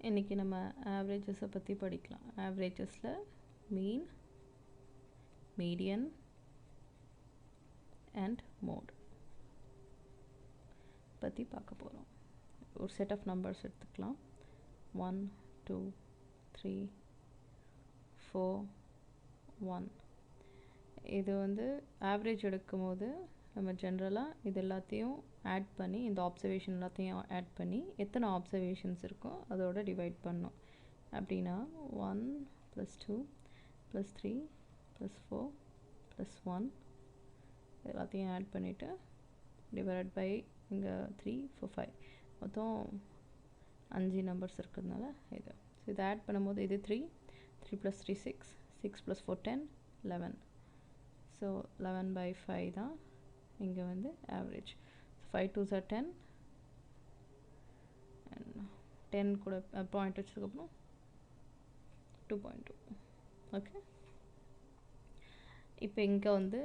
இன்றைக்கி நம்ம ஆவரேஜஸை பற்றி படிக்கலாம். ஆவரேஜஸில் மீன், மீடியன் அண்ட் மோட் பற்றி பார்க்க போகிறோம். ஒரு செட் ஆஃப் நம்பர்ஸ் எடுத்துக்கலாம். 1 2 3 4 1. இது வந்து ஆவரேஜ் எடுக்கும் போது நம்ம ஜென்ரலாக இது எல்லாத்தையும் ஆட் பண்ணி, இந்த ஆப்சர்வேஷன் எல்லாத்தையும் ஆட் பண்ணி எத்தனை ஆப்சர்வேஷன்ஸ் இருக்கோ அதோட டிவைட் பண்ணோம். அப்படின்னா 1 + 2 + 3 + 4 + 1 எல்லாத்தையும் ஆட் பண்ணிவிட்டு டிவைட் பை இங்கே 3 4 5 மொத்தம் 5 நம்பர்ஸ் இருக்கிறதுனால இது. ஸோ இதை ஆட் பண்ணும்போது இது 3 3 + 3 6 6 + 4 10 11. ஸோ 11/5 தான் இங்கே வந்து ஆவரேஜ். 5 2s are 10 அண்ட் 10 கூட பாயிண்ட் வச்சதுக்கப்புறம் 2.2. ஓகே, இப்போ இங்கே வந்து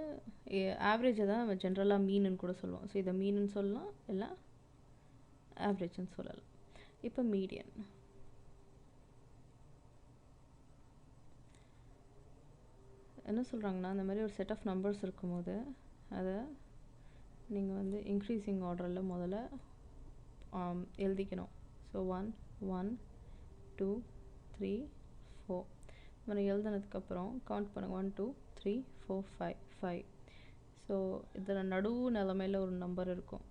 ஆவரேஜை தான் நம்ம ஜென்ரலாக மீனுன்னு கூட சொல்லுவோம். ஸோ இதை மீனுன்னு சொல்லலாம், இல்லை ஆவரேஜ்னு சொல்லலாம். இப்போ மீடியன். என்ன சொல்கிறாங்கன்னா, இந்த மாதிரி ஒரு செட் ஆஃப் நம்பர்ஸ் இருக்கும்போது அதை நீங்கள் வந்து இன்க்ரீஸிங் ஆர்டரில் முதல்ல எழுதிக்கணும். ஸோ 1 1 2 3 4 நம்ம எழுதினதுக்கப்புறம் கவுண்ட் பண்ணுங்கள். 1 2 3 4 5 5. ஸோ இதில் நடுவு நிலமையில் ஒரு நம்பர் இருக்கும்,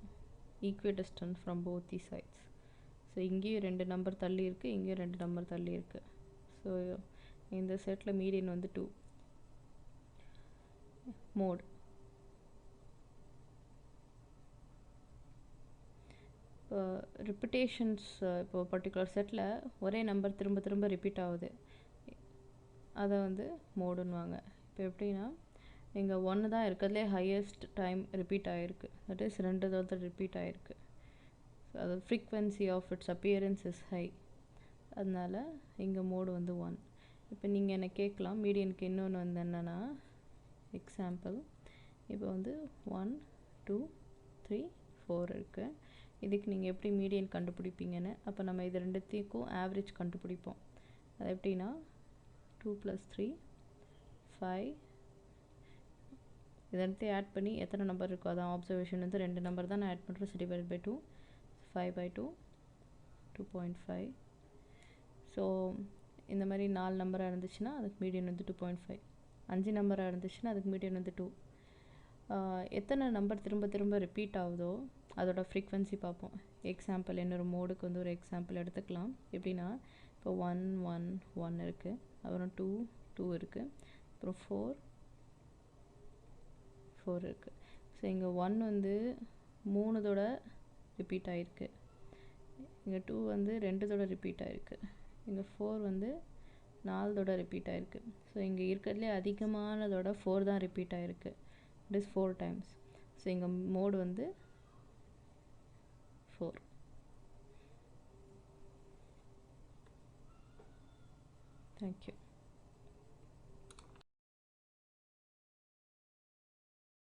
equidistant from both the sides. So இங்கேயும் 2 நம்பர் தள்ளி இருக்குது, இங்கேயும் 2 நம்பர் தள்ளி இருக்குது. ஸோ இந்த செட்டில் மீடியன் வந்து 2. மோட். இப்போ ரிப்பிட்டேஷன்ஸ், இப்போ பர்டிகுலர் செட்டில் ஒரே நம்பர் திரும்ப திரும்ப ரிப்பீட் ஆகுது, அதை வந்து மோடுன்னுவாங்க. இப்போ எப்படின்னா, இங்கே 1 தான் இருக்கிறதுலே ஹையஸ்ட் டைம் ரிப்பீட் ஆகிருக்கு, தட் இஸ் 2 தடவை ரிப்பீட் ஆகிருக்கு. ஸோ அது frequency of its appearance is high, அதனால் இங்கே மோடு வந்து 1. இப்போ நீங்கள் என்ன கேட்கலாம், மீடியனுக்கு இன்னொன்று வந்து என்னென்னா, எக்ஸாம்பிள் இப்போ வந்து 1 2 3 4 இருக்குது. இதுக்கு நீங்கள் எப்படி மீடியன் கண்டுபிடிப்பீங்கன்னு, அப்போ நம்ம இது ரெண்டுத்துக்கும் ஆவரேஜ் கண்டுபிடிப்போம். அது எப்படின்னா 2 + 3 5. இதெல்லாத்தையும் ஆட் பண்ணி எத்தனை நம்பர் இருக்கோ, அதான் ஆப்சர்வேஷன் வந்து 2 நம்பர் தான் நான் ஆட் பண்ணுறேன். So divide by 2 5/2 2.5. ஸோ இந்த மாதிரி 4 நம்பராக இருந்துச்சுன்னா அதுக்கு மீடியன் வந்து 2.5. 5 நம்பராக இருந்துச்சுன்னா அதுக்கு மீடியன் வந்து 2. எத்தனை நம்பர் திரும்ப திரும்ப ரிப்பீட் ஆகுதோ அதோட ஃப்ரீக்வன்சி பார்ப்போம். எக்ஸாம்பிள் இன்னொரு மோடுக்கு வந்து ஒரு எக்ஸாம்பிள் எடுத்துக்கலாம். எப்படின்னா, இப்போ 1 1 1 இருக்குது, அப்புறம் 2 2 இருக்குது, அப்புறம் 4 4 இருக்குது. ஸோ இங்கே 1 வந்து 3 தடவை ரிப்பீட் ஆகிருக்கு, இங்கே 2 வந்து 2 தடவை ரிப்பீட் ஆகிருக்கு, இங்கே 4 வந்து 4 தடவை ரிப்பீட் ஆகிருக்கு. ஸோ இங்கே இருக்கிறதுலே அதிகமானதோட 4 தான் ரிப்பீட் ஆகிருக்கு, இட் இஸ் 4 times. ஸோ இங்கே மோடு வந்து 4. Thank you.